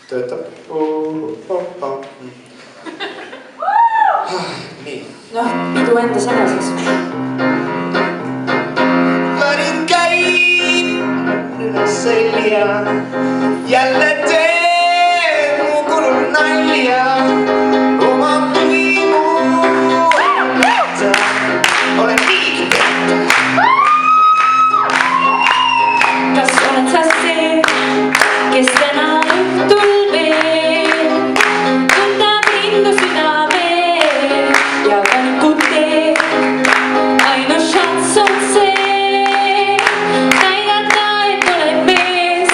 Töötab. Nii. Noh, pidu enda segaseks. Panin käin üles selja, jälle teen mu kulul nalja. Oma võimu võtta, olen niigi võtta. Kas oled sa see, kes täna õhtul veel võtab rindu südameel ja valikut teeb? Ainus šants on see, näidata, et oled mees.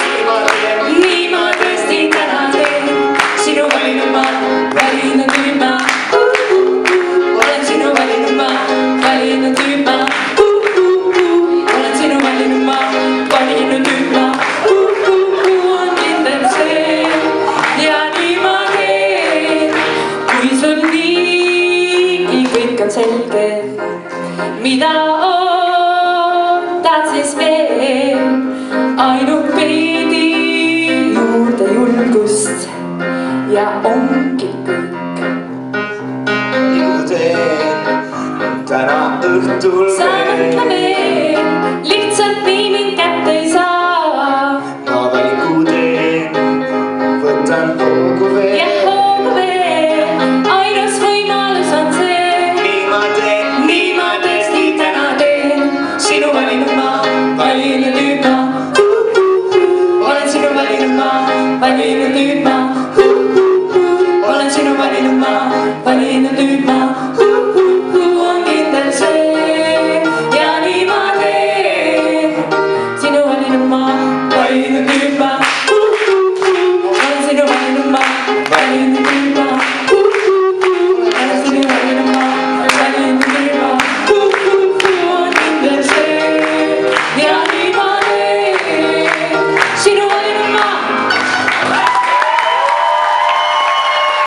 Nii ma tõesti täna teen, sinu valinud ma, valinud nüüd ma. Olen sinu valinud ma, valinud nüüd ma. Olen sinu valinud ma, valinud nüüd ma. On kindel see ja nii ma teen, kui sul niigi kõik on selge. Mida ootad siis veel, ainult veidi juurde julgust ja ongi kõik. Ju teen täna õhtul Sa mõtle veel.